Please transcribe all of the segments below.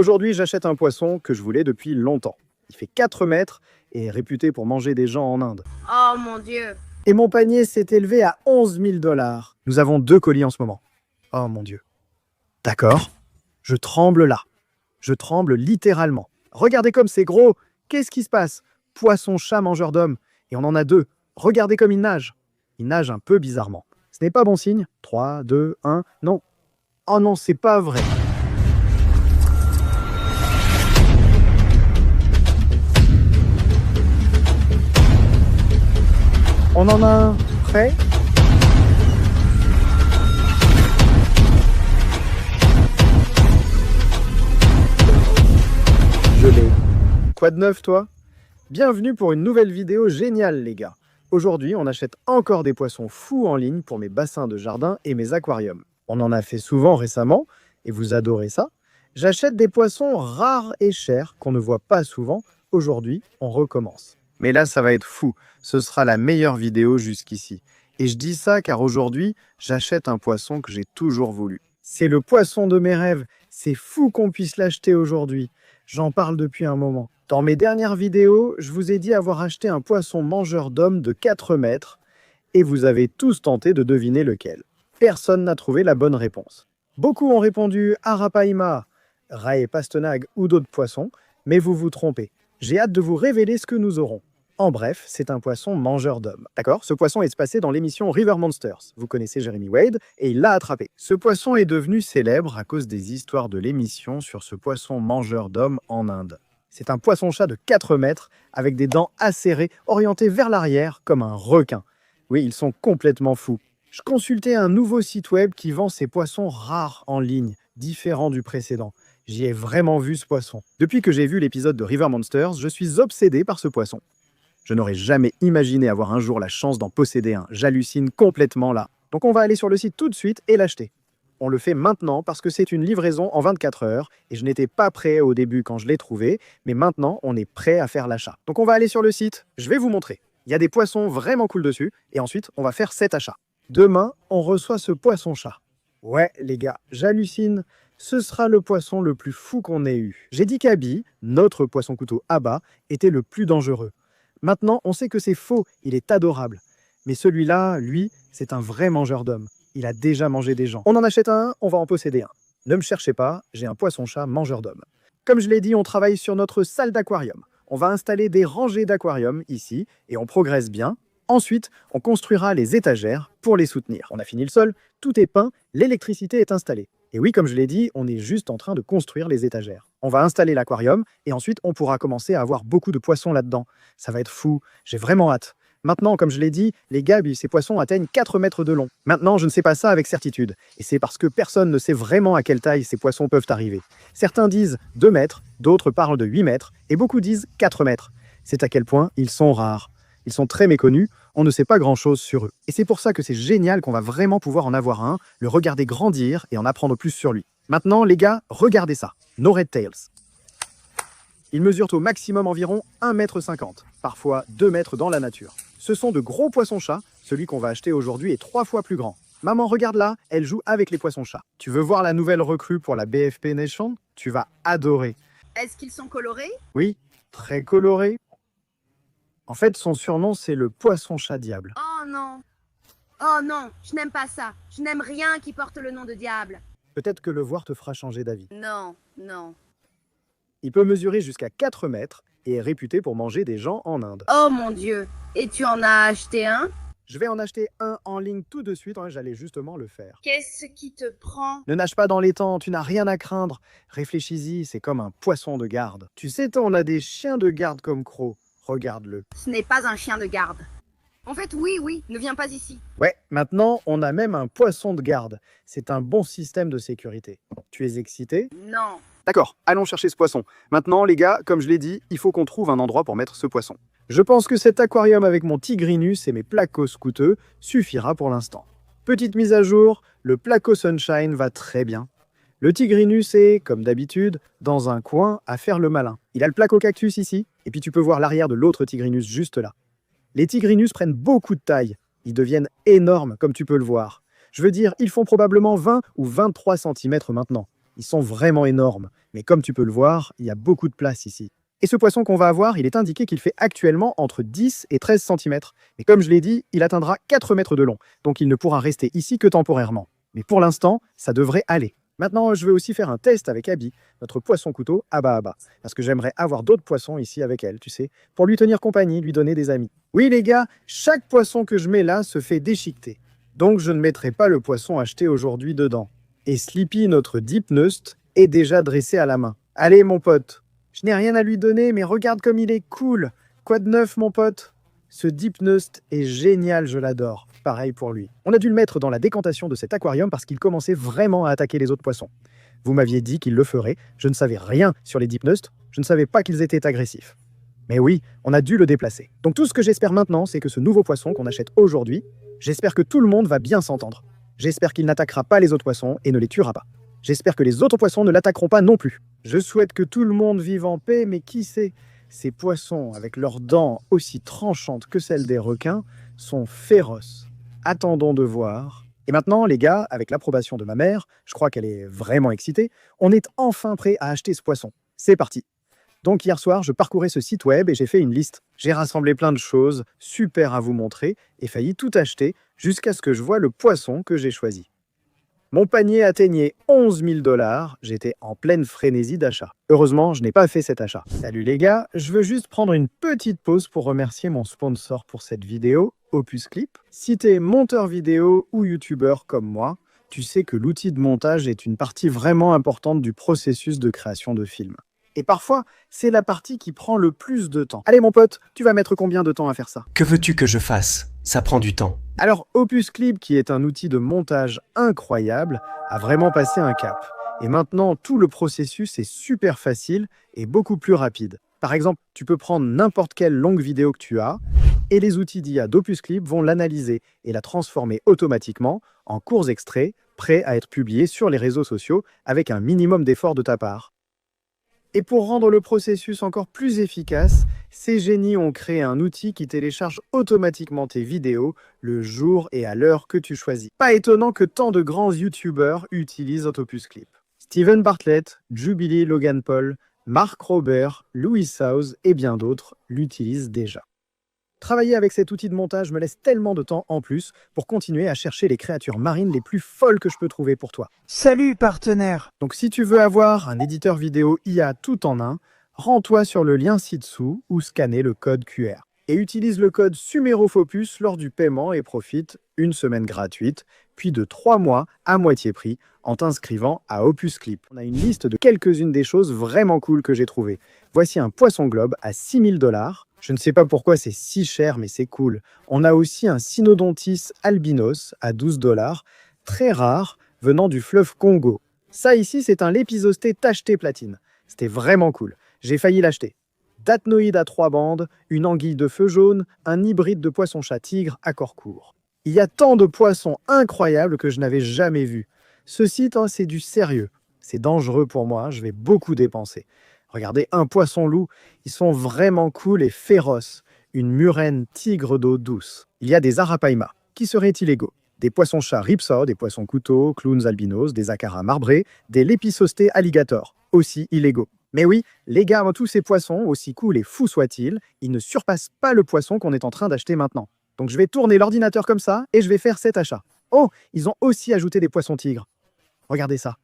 Aujourd'hui, j'achète un poisson que je voulais depuis longtemps. Il fait 4 mètres et est réputé pour manger des gens en Inde. Oh mon Dieu! Et mon panier s'est élevé à 11 000 $. Nous avons 2 colis en ce moment. Oh mon Dieu. D'accord. Je tremble là. Je tremble littéralement. Regardez comme c'est gros. Qu'est-ce qui se passe? Poisson-chat mangeur d'hommes. Et on en a 2. Regardez comme il nage. Il nage un peu bizarrement. Ce n'est pas bon signe. 3, 2, 1, non. Oh non, c'est pas vrai. On en a un prêt? Je l'ai. Quoi de neuf, toi? Bienvenue pour une nouvelle vidéo géniale, les gars. Aujourd'hui, on achète encore des poissons fous en ligne pour mes bassins de jardin et mes aquariums. On en a fait souvent récemment, et vous adorez ça. J'achète des poissons rares et chers qu'on ne voit pas souvent. Aujourd'hui, on recommence. Mais là, ça va être fou. Ce sera la meilleure vidéo jusqu'ici. Et je dis ça car aujourd'hui, j'achète un poisson que j'ai toujours voulu. C'est le poisson de mes rêves. C'est fou qu'on puisse l'acheter aujourd'hui. J'en parle depuis un moment. Dans mes dernières vidéos, je vous ai dit avoir acheté un poisson mangeur d'hommes de 4 mètres et vous avez tous tenté de deviner lequel. Personne n'a trouvé la bonne réponse. Beaucoup ont répondu Arapaima, Rae Pastenag ou d'autres poissons, mais vous vous trompez. J'ai hâte de vous révéler ce que nous aurons. En bref, c'est un poisson mangeur d'hommes. D'accord? Ce poisson est passé dans l'émission River Monsters. Vous connaissez Jeremy Wade et il l'a attrapé. Ce poisson est devenu célèbre à cause des histoires de l'émission sur ce poisson mangeur d'hommes en Inde. C'est un poisson-chat de 4 mètres avec des dents acérées orientées vers l'arrière comme un requin. Oui, ils sont complètement fous. Je consultais un nouveau site web qui vend ces poissons rares en ligne, différents du précédent. J'y ai vraiment vu ce poisson. Depuis que j'ai vu l'épisode de River Monsters, je suis obsédé par ce poisson. Je n'aurais jamais imaginé avoir un jour la chance d'en posséder un. J'hallucine complètement là. Donc on va aller sur le site tout de suite et l'acheter. On le fait maintenant parce que c'est une livraison en 24 heures et je n'étais pas prêt au début quand je l'ai trouvé, mais maintenant on est prêt à faire l'achat. Donc on va aller sur le site, je vais vous montrer. Il y a des poissons vraiment cool dessus et ensuite on va faire cet achat. Demain, on reçoit ce poisson-chat. Ouais les gars, j'hallucine. Ce sera le poisson le plus fou qu'on ait eu. J'ai dit qu'Abby, notre poisson-couteau à bas, était le plus dangereux. Maintenant, on sait que c'est faux, il est adorable. Mais celui-là, lui, c'est un vrai mangeur d'hommes. Il a déjà mangé des gens. On en achète un, on va en posséder un. Ne me cherchez pas, j'ai un poisson-chat mangeur d'hommes. Comme je l'ai dit, on travaille sur notre salle d'aquarium. On va installer des rangées d'aquarium ici, et on progresse bien. Ensuite, on construira les étagères pour les soutenir. On a fini le sol, tout est peint, l'électricité est installée. Et oui, comme je l'ai dit, on est juste en train de construire les étagères. On va installer l'aquarium et ensuite on pourra commencer à avoir beaucoup de poissons là-dedans. Ça va être fou, j'ai vraiment hâte. Maintenant, comme je l'ai dit, les gars, ces poissons atteignent 4 mètres de long. Maintenant, je ne sais pas ça avec certitude. Et c'est parce que personne ne sait vraiment à quelle taille ces poissons peuvent arriver. Certains disent 2 mètres, d'autres parlent de 8 mètres, et beaucoup disent 4 mètres. C'est à quel point ils sont rares. Ils sont très méconnus, on ne sait pas grand-chose sur eux. Et c'est pour ça que c'est génial qu'on va vraiment pouvoir en avoir un, le regarder grandir et en apprendre plus sur lui. Maintenant, les gars, regardez ça. Nos Red Tails. Ils mesurent au maximum environ 1,50 m, parfois 2 mètres dans la nature. Ce sont de gros poissons-chats, celui qu'on va acheter aujourd'hui est 3 fois plus grand. Maman, regarde là, elle joue avec les poissons-chats. Tu veux voir la nouvelle recrue pour la BFP Nation? Tu vas adorer. Est-ce qu'ils sont colorés? Oui, très colorés. En fait, son surnom, c'est le poisson-chat diable. Oh non! Oh non, je n'aime pas ça. Je n'aime rien qui porte le nom de diable. Peut-être que le voir te fera changer d'avis. Non, non. Il peut mesurer jusqu'à 4 mètres et est réputé pour manger des gens en Inde. Oh mon Dieu! Et tu en as acheté un? Je vais en acheter un en ligne tout de suite, j'allais justement le faire. Qu'est-ce qui te prend? Ne nage pas dans l'étang, tu n'as rien à craindre. Réfléchis-y, c'est comme un poisson de garde. Tu sais, on a des chiens de garde comme Croc. Regarde-le. Ce n'est pas un chien de garde. En fait, oui, ne viens pas ici. Ouais, maintenant, on a même un poisson de garde. C'est un bon système de sécurité. Tu es excité? Non. D'accord, allons chercher ce poisson. Maintenant, les gars, comme je l'ai dit, il faut qu'on trouve un endroit pour mettre ce poisson. Je pense que cet aquarium avec mon tigrinus et mes placos coûteux suffira pour l'instant. Petite mise à jour, le placo Sunshine va très bien. Le tigrinus est, comme d'habitude, dans un coin à faire le malin. Il a le placo cactus ici, et puis tu peux voir l'arrière de l'autre tigrinus juste là. Les tigrinus prennent beaucoup de taille. Ils deviennent énormes, comme tu peux le voir. Je veux dire, ils font probablement 20 ou 23 cm maintenant. Ils sont vraiment énormes. Mais comme tu peux le voir, il y a beaucoup de place ici. Et ce poisson qu'on va avoir, il est indiqué qu'il fait actuellement entre 10 et 13 cm. Mais comme je l'ai dit, il atteindra 4 mètres de long, donc il ne pourra rester ici que temporairement. Mais pour l'instant, ça devrait aller. Maintenant, je vais aussi faire un test avec Abby, notre poisson-couteau Abba Abba, parce que j'aimerais avoir d'autres poissons ici avec elle, tu sais, pour lui tenir compagnie, lui donner des amis. Oui les gars, chaque poisson que je mets là se fait déchiqueter. Donc je ne mettrai pas le poisson acheté aujourd'hui dedans. Et Sleepy, notre Deepnust, est déjà dressé à la main. Allez mon pote, je n'ai rien à lui donner, mais regarde comme il est cool. Quoi de neuf mon pote? Ce Deepnust est génial, je l'adore. Pareil pour lui. On a dû le mettre dans la décantation de cet aquarium parce qu'il commençait vraiment à attaquer les autres poissons. Vous m'aviez dit qu'il le ferait, je ne savais rien sur les Deepnust, je ne savais pas qu'ils étaient agressifs. Mais oui, on a dû le déplacer. Donc tout ce que j'espère maintenant, c'est que ce nouveau poisson qu'on achète aujourd'hui, j'espère que tout le monde va bien s'entendre. J'espère qu'il n'attaquera pas les autres poissons et ne les tuera pas. J'espère que les autres poissons ne l'attaqueront pas non plus. Je souhaite que tout le monde vive en paix, mais qui sait? Ces poissons, avec leurs dents aussi tranchantes que celles des requins, sont féroces. Attendons de voir. Et maintenant, les gars, avec l'approbation de ma mère, je crois qu'elle est vraiment excitée, on est enfin prêt à acheter ce poisson. C'est parti. Donc hier soir, je parcourais ce site web et j'ai fait une liste. J'ai rassemblé plein de choses, super à vous montrer, et failli tout acheter jusqu'à ce que je voie le poisson que j'ai choisi. Mon panier atteignait 11 000 $, j'étais en pleine frénésie d'achat. Heureusement, je n'ai pas fait cet achat. Salut les gars, je veux juste prendre une petite pause pour remercier mon sponsor pour cette vidéo, Opus Clip. Si t'es monteur vidéo ou youtubeur comme moi, tu sais que l'outil de montage est une partie vraiment importante du processus de création de films. Et parfois, c'est la partie qui prend le plus de temps. Allez mon pote, tu vas mettre combien de temps à faire ça? Que veux-tu que je fasse? Ça prend du temps. Alors Opus Clip, qui est un outil de montage incroyable, a vraiment passé un cap. Et maintenant, tout le processus est super facile et beaucoup plus rapide. Par exemple, tu peux prendre n'importe quelle longue vidéo que tu as, et les outils d'IA d'Opus Clip vont l'analyser et la transformer automatiquement en courts extraits, prêts à être publiés sur les réseaux sociaux avec un minimum d'effort de ta part. Et pour rendre le processus encore plus efficace, ces génies ont créé un outil qui télécharge automatiquement tes vidéos le jour et à l'heure que tu choisis. Pas étonnant que tant de grands youtubeurs utilisent Opus Clip. Steven Bartlett, Jubilee Logan Paul, Mark Robert, Louis House et bien d'autres l'utilisent déjà. Travailler avec cet outil de montage me laisse tellement de temps en plus pour continuer à chercher les créatures marines les plus folles que je peux trouver pour toi. Salut partenaire! Donc si tu veux avoir un éditeur vidéo IA tout en un, rends-toi sur le lien ci-dessous ou scanner le code QR. Et utilise le code SUMEROFOPUS lors du paiement et profite une semaine gratuite, puis de 3 mois à moitié prix en t'inscrivant à Opus Clip. On a une liste de quelques-unes des choses vraiment cool que j'ai trouvées. Voici un poisson globe à 6 000 $. Je ne sais pas pourquoi c'est si cher, mais c'est cool. On a aussi un Cynodontis albinos à 12 $, très rare, venant du fleuve Congo. Ça ici, c'est un lépisosté tacheté platine. C'était vraiment cool. J'ai failli l'acheter. Datnoïde à 3 bandes, une anguille de feu jaune, un hybride de poisson-chat tigre à corps court. Il y a tant de poissons incroyables que je n'avais jamais vus. Ce site, c'est du sérieux. C'est dangereux pour moi, je vais beaucoup dépenser. Regardez, un poisson-loup, ils sont vraiment cool et féroces. Une murène tigre d'eau douce. Il y a des arapaima, qui seraient illégaux. Des poissons-chats ripsaw, des poissons-couteaux, clowns albinos, des acaras marbrés, des lépisostés alligators, aussi illégaux. Mais oui, les gars, tous ces poissons, aussi cool et fous soient-ils, ils ne surpassent pas le poisson qu'on est en train d'acheter maintenant. Donc je vais tourner l'ordinateur comme ça et je vais faire cet achat. Oh, ils ont aussi ajouté des poissons tigres. Regardez ça.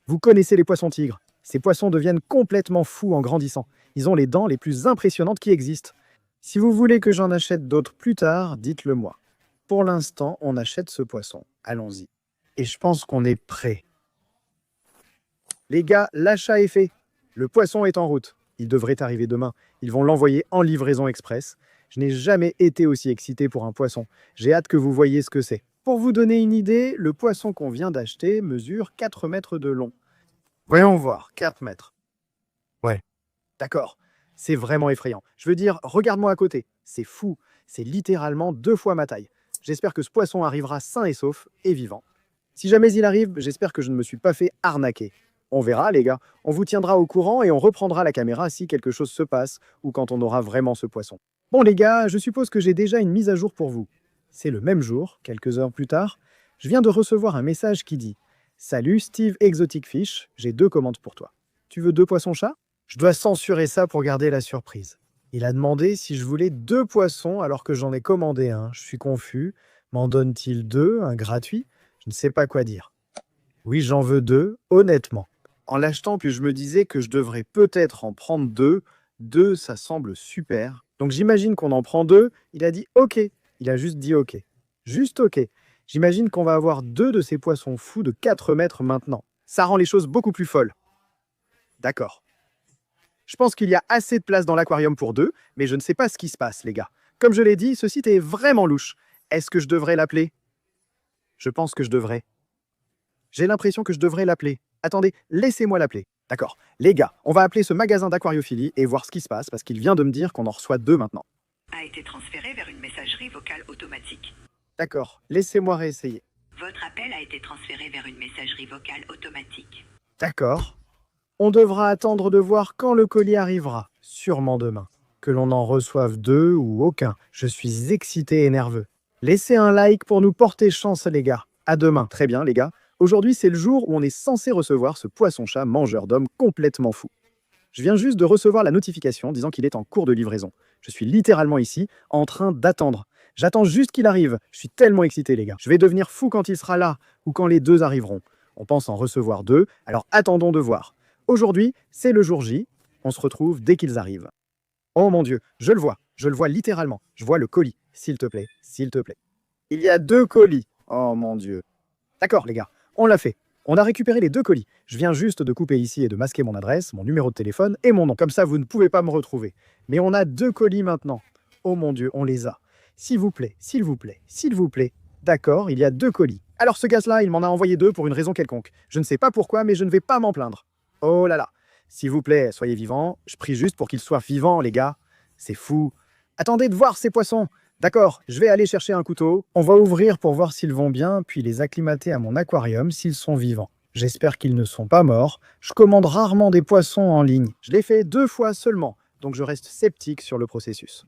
Vous connaissez les poissons tigres. Ces poissons deviennent complètement fous en grandissant. Ils ont les dents les plus impressionnantes qui existent. Si vous voulez que j'en achète d'autres plus tard, dites-le moi. Pour l'instant, on achète ce poisson. Allons-y. Et je pense qu'on est prêt. Les gars, l'achat est fait. Le poisson est en route. Il devrait arriver demain. Ils vont l'envoyer en livraison express. Je n'ai jamais été aussi excité pour un poisson. J'ai hâte que vous voyiez ce que c'est. Pour vous donner une idée, le poisson qu'on vient d'acheter mesure 4 mètres de long. Voyons voir, 4 mètres. Ouais, d'accord. C'est vraiment effrayant. Je veux dire, regarde-moi à côté. C'est fou. C'est littéralement 2 fois ma taille. J'espère que ce poisson arrivera sain et sauf et vivant. Si jamais il arrive, j'espère que je ne me suis pas fait arnaquer. On verra, les gars. On vous tiendra au courant et on reprendra la caméra si quelque chose se passe ou quand on aura vraiment ce poisson. Bon, les gars, je suppose que j'ai déjà une mise à jour pour vous. C'est le même jour, quelques heures plus tard, je viens de recevoir un message qui dit « Salut Steve Exotic Fish, j'ai 2 commandes pour toi. Tu veux 2 poissons-chats? Je dois censurer ça pour garder la surprise. Il a demandé si je voulais 2 poissons alors que j'en ai commandé un. Je suis confus. M'en donne-t-il 2, un gratuit? Je ne sais pas quoi dire. Oui, j'en veux 2, honnêtement. En l'achetant, puis je me disais que je devrais peut-être en prendre 2. 2, ça semble super. Donc j'imagine qu'on en prend 2. Il a dit OK. Il a juste dit OK. Juste OK. J'imagine qu'on va avoir 2 de ces poissons fous de 4 mètres maintenant. Ça rend les choses beaucoup plus folles. D'accord. Je pense qu'il y a assez de place dans l'aquarium pour 2, mais je ne sais pas ce qui se passe, les gars. Comme je l'ai dit, ce site est vraiment louche. Est-ce que je devrais l'appeler? Je pense que je devrais. J'ai l'impression que je devrais l'appeler. Attendez, laissez-moi l'appeler. D'accord. Les gars, on va appeler ce magasin d'aquariophilie et voir ce qui se passe parce qu'il vient de me dire qu'on en reçoit 2 maintenant. A été transféré vers une messagerie vocale automatique. D'accord. Laissez-moi réessayer. Votre appel a été transféré vers une messagerie vocale automatique. D'accord. On devra attendre de voir quand le colis arrivera. Sûrement demain. Que l'on en reçoive 2 ou aucun. Je suis excité et nerveux. Laissez un like pour nous porter chance, les gars. À demain. Très bien, les gars. Aujourd'hui, c'est le jour où on est censé recevoir ce poisson-chat mangeur d'hommes complètement fou. Je viens juste de recevoir la notification disant qu'il est en cours de livraison. Je suis littéralement ici, en train d'attendre. J'attends juste qu'il arrive. Je suis tellement excité, les gars. Je vais devenir fou quand il sera là, ou quand les 2 arriveront. On pense en recevoir 2, alors attendons de voir. Aujourd'hui, c'est le jour J. On se retrouve dès qu'ils arrivent. Oh mon Dieu, je le vois littéralement. Je vois le colis. S'il te plaît, s'il te plaît. Il y a 2 colis. Oh mon Dieu. D'accord, les gars. On l'a fait. On a récupéré les 2 colis. Je viens juste de couper ici et de masquer mon adresse, mon numéro de téléphone et mon nom. Comme ça, vous ne pouvez pas me retrouver. Mais on a 2 colis maintenant. Oh mon Dieu, on les a. S'il vous plaît, s'il vous plaît, s'il vous plaît. D'accord, il y a 2 colis. Alors ce gars-là, il m'en a envoyé 2 pour une raison quelconque. Je ne sais pas pourquoi, mais je ne vais pas m'en plaindre. Oh là là. S'il vous plaît, soyez vivants. Je prie juste pour qu'ils soient vivants, les gars. C'est fou. Attendez de voir ces poissons. D'accord, je vais aller chercher un couteau. On va ouvrir pour voir s'ils vont bien, puis les acclimater à mon aquarium s'ils sont vivants. J'espère qu'ils ne sont pas morts. Je commande rarement des poissons en ligne. Je l'ai fait 2 fois seulement, donc je reste sceptique sur le processus.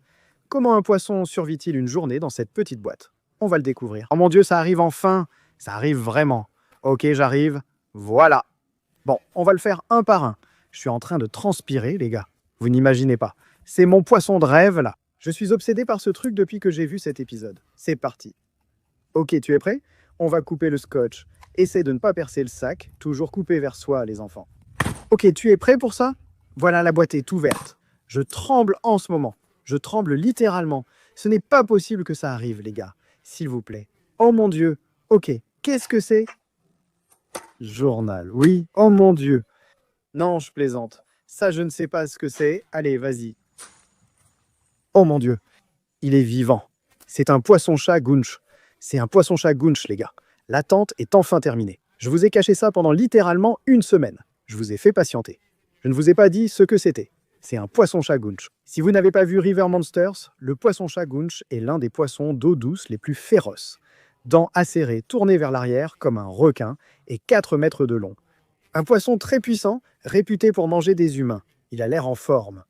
Comment un poisson survit-il une journée dans cette petite boîte? On va le découvrir. Oh mon Dieu, ça arrive enfin. Ça arrive vraiment. Ok, j'arrive. Voilà. Bon, on va le faire un par un. Je suis en train de transpirer, les gars. Vous n'imaginez pas. C'est mon poisson de rêve, là. Je suis obsédé par ce truc depuis que j'ai vu cet épisode. C'est parti. Ok, tu es prêt? On va couper le scotch. Essaie de ne pas percer le sac. Toujours couper vers soi, les enfants. Ok, tu es prêt pour ça? Voilà, la boîte est ouverte. Je tremble en ce moment. Je tremble littéralement. Ce n'est pas possible que ça arrive, les gars. S'il vous plaît. Oh mon Dieu. Ok, qu'est-ce que c'est? Journal, oui. Oh mon Dieu. Non, je plaisante. Ça, je ne sais pas ce que c'est. Allez, vas-y. Oh mon Dieu. Il est vivant. C'est un poisson-chat Gunch. C'est un poisson-chat Gunch, les gars. L'attente est enfin terminée. Je vous ai caché ça pendant littéralement 1 semaine. Je vous ai fait patienter. Je ne vous ai pas dit ce que c'était. C'est un poisson-chat Gunch. Si vous n'avez pas vu River Monsters, le poisson-chat Gunch est l'un des poissons d'eau douce les plus féroces. Dents acérées tournées vers l'arrière comme un requin et 4 mètres de long. Un poisson très puissant, réputé pour manger des humains. Il a l'air en forme.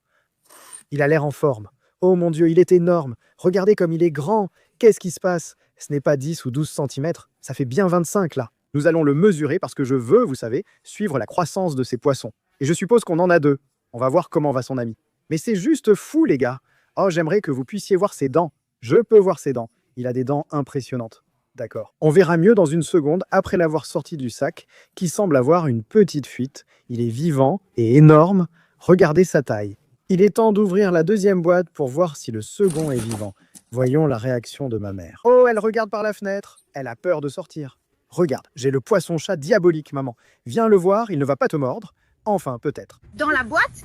Il a l'air en forme. Oh mon Dieu, il est énorme. Regardez comme il est grand. Qu'est-ce qui se passe? Ce n'est pas 10 ou 12 cm. Ça fait bien 25 là. Nous allons le mesurer parce que je veux, vous savez, suivre la croissance de ces poissons. Et je suppose qu'on en a 2. On va voir comment va son ami. Mais c'est juste fou, les gars. Oh, j'aimerais que vous puissiez voir ses dents. Je peux voir ses dents. Il a des dents impressionnantes. D'accord. On verra mieux dans une seconde après l'avoir sorti du sac, qui semble avoir une petite fuite. Il est vivant et énorme. Regardez sa taille. Il est temps d'ouvrir la 2e boîte pour voir si le second est vivant. Voyons la réaction de ma mère. Oh, elle regarde par la fenêtre. Elle a peur de sortir. Regarde, j'ai le poisson-chat diabolique, maman. Viens le voir, il ne va pas te mordre. Enfin, peut-être. Dans la boîte?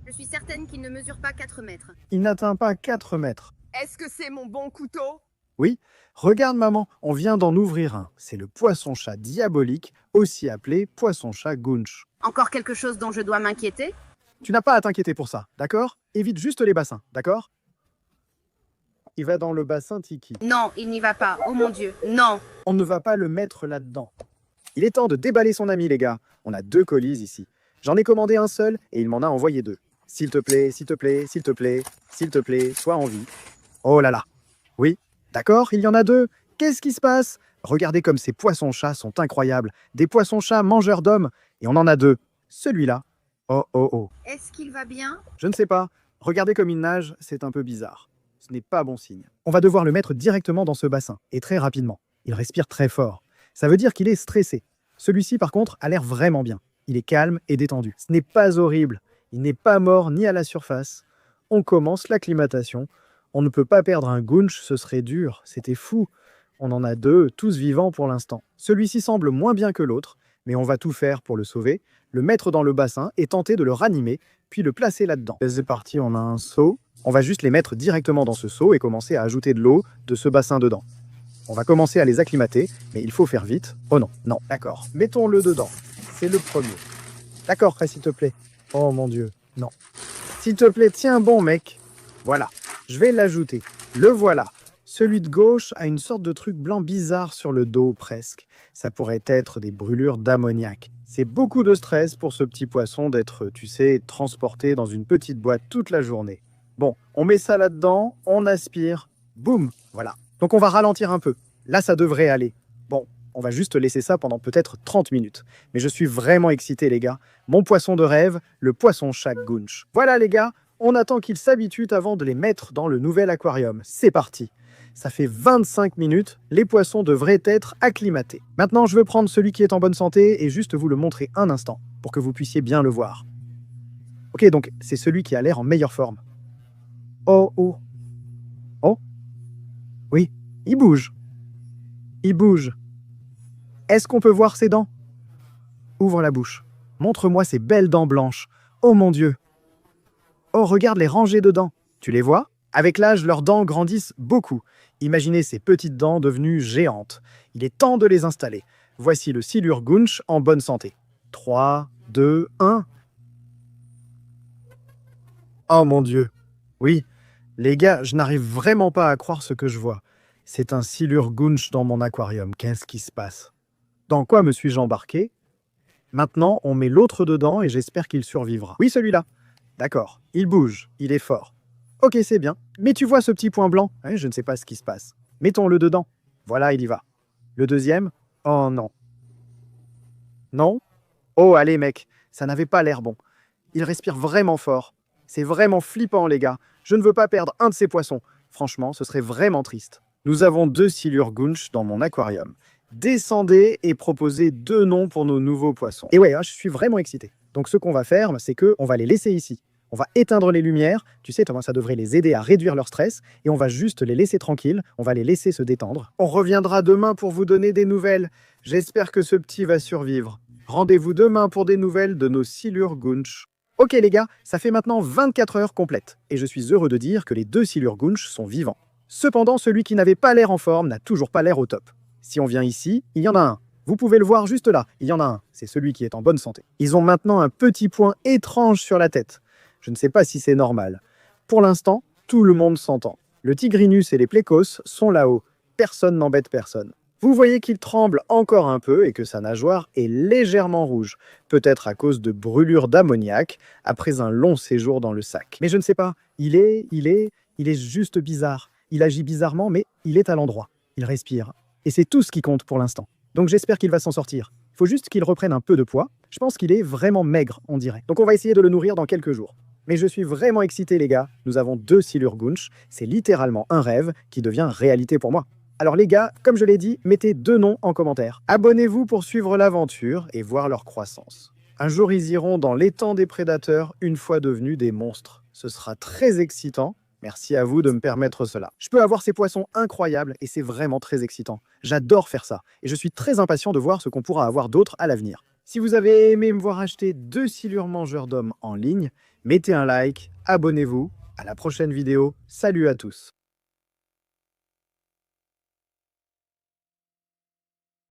Je suis certaine qu'il ne mesure pas 4 mètres. Il n'atteint pas 4 mètres. Est-ce que c'est mon bon couteau? Oui, regarde maman, on vient d'en ouvrir un. C'est le poisson-chat diabolique, aussi appelé poisson-chat Gunch. Encore quelque chose dont je dois m'inquiéter? Tu n'as pas à t'inquiéter pour ça, d'accord? Évite juste les bassins, d'accord? Il va dans le bassin Tiki. Non, il n'y va pas. Oh mon Dieu, non. On ne va pas le mettre là-dedans. Il est temps de déballer son ami, les gars. On a 2 colis ici. J'en ai commandé un seul et il m'en a envoyé 2. S'il te plaît, s'il te plaît, s'il te plaît, s'il te plaît, sois en vie. Oh là là. Oui, d'accord, il y en a 2. Qu'est-ce qui se passe? Regardez comme ces poissons-chats sont incroyables. Des poissons-chats mangeurs d'hommes. Et on en a 2. Celui-là. Oh oh oh. Est-ce qu'il va bien? Je ne sais pas. Regardez comme il nage, c'est un peu bizarre. Ce n'est pas bon signe. On va devoir le mettre directement dans ce bassin, et très rapidement. Il respire très fort. Ça veut dire qu'il est stressé. Celui-ci, par contre, a l'air vraiment bien. Il est calme et détendu. Ce n'est pas horrible. Il n'est pas mort ni à la surface. On commence l'acclimatation. On ne peut pas perdre un Gounch, ce serait dur. C'était fou. On en a deux, tous vivants pour l'instant. Celui-ci semble moins bien que l'autre, mais on va tout faire pour le sauver, le mettre dans le bassin et tenter de le ranimer, puis le placer là-dedans. C'est parti, on a un seau. On va juste les mettre directement dans ce seau et commencer à ajouter de l'eau de ce bassin dedans. On va commencer à les acclimater, mais il faut faire vite. Oh non, non, d'accord. Mettons-le dedans. C'est le premier. D'accord, s'il te plaît. Oh mon Dieu, non. S'il te plaît, tiens bon, mec. Voilà, je vais l'ajouter. Le voilà. Celui de gauche a une sorte de truc blanc bizarre sur le dos, presque. Ça pourrait être des brûlures d'ammoniac. C'est beaucoup de stress pour ce petit poisson d'être, tu sais, transporté dans une petite boîte toute la journée. Bon, on met ça là-dedans, on aspire, boum, voilà. Donc on va ralentir un peu. Là, ça devrait aller. Bon, on va juste laisser ça pendant peut-être 30 minutes. Mais je suis vraiment excité, les gars. Mon poisson de rêve, le poisson-chat Gounch. Voilà, les gars, on attend qu'ils s'habituent avant de les mettre dans le nouvel aquarium. C'est parti. Ça fait 25 minutes, les poissons devraient être acclimatés. Maintenant, je veux prendre celui qui est en bonne santé et juste vous le montrer un instant, pour que vous puissiez bien le voir. Ok, donc c'est celui qui a l'air en meilleure forme. Oh, oh. Oh. Oui, il bouge. Il bouge. Est-ce qu'on peut voir ses dents? Ouvre la bouche. Montre-moi ces belles dents blanches. Oh mon Dieu. Oh, regarde les rangées de dents. Tu les vois? Avec l'âge, leurs dents grandissent beaucoup. Imaginez ces petites dents devenues géantes. Il est temps de les installer. Voici le Silure Gounch en bonne santé. 3, 2, 1. Oh mon Dieu. Oui, les gars, je n'arrive vraiment pas à croire ce que je vois. C'est un Silure Gounch dans mon aquarium. Qu'est-ce qui se passe? Dans quoi me suis-je embarqué? Maintenant, on met l'autre dedans et j'espère qu'il survivra. Oui, celui-là. D'accord, il bouge, il est fort. Ok, c'est bien. Mais tu vois ce petit point blanc? Je ne sais pas ce qui se passe. Mettons-le dedans. Voilà, il y va. Le deuxième? Oh non. Non? Oh, allez, mec, ça n'avait pas l'air bon. Il respire vraiment fort. C'est vraiment flippant, les gars. Je ne veux pas perdre un de ces poissons. Franchement, ce serait vraiment triste. Nous avons 2 Silure Gounch dans mon aquarium. Descendez et proposez 2 noms pour nos nouveaux poissons. Et ouais, je suis vraiment excité. Donc ce qu'on va faire, c'est qu'on va les laisser ici. On va éteindre les lumières, tu sais, Thomas, ça devrait les aider à réduire leur stress, et on va juste les laisser tranquilles, on va les laisser se détendre. On reviendra demain pour vous donner des nouvelles. J'espère que ce petit va survivre. Rendez-vous demain pour des nouvelles de nos Silure Gounch. Ok les gars, ça fait maintenant 24 heures complètes, et je suis heureux de dire que les 2 Silure Gounch sont vivants. Cependant, celui qui n'avait pas l'air en forme n'a toujours pas l'air au top. Si on vient ici, il y en a un. Vous pouvez le voir juste là, il y en a un. C'est celui qui est en bonne santé. Ils ont maintenant un petit point étrange sur la tête. Je ne sais pas si c'est normal. Pour l'instant, tout le monde s'entend. Le Tigrinus et les Plécos sont là-haut. Personne n'embête personne. Vous voyez qu'il tremble encore un peu et que sa nageoire est légèrement rouge. Peut-être à cause de brûlures d'ammoniac après un long séjour dans le sac. Mais je ne sais pas. Il est juste bizarre. Il agit bizarrement, mais il est à l'endroit. Il respire. Et c'est tout ce qui compte pour l'instant. Donc j'espère qu'il va s'en sortir. Il faut juste qu'il reprenne un peu de poids. Je pense qu'il est vraiment maigre, on dirait. Donc on va essayer de le nourrir dans quelques jours. Mais je suis vraiment excité, les gars. Nous avons 2 Silure Gounch. C'est littéralement un rêve qui devient réalité pour moi. Alors les gars, comme je l'ai dit, mettez 2 noms en commentaire. Abonnez-vous pour suivre l'aventure et voir leur croissance. Un jour, ils iront dans l'étang des prédateurs une fois devenus des monstres. Ce sera très excitant. Merci à vous de me permettre cela. Je peux avoir ces poissons incroyables et c'est vraiment très excitant. J'adore faire ça et je suis très impatient de voir ce qu'on pourra avoir d'autre à l'avenir. Si vous avez aimé me voir acheter 2 silures mangeurs d'hommes en ligne, mettez un like, abonnez-vous. À la prochaine vidéo. Salut à tous.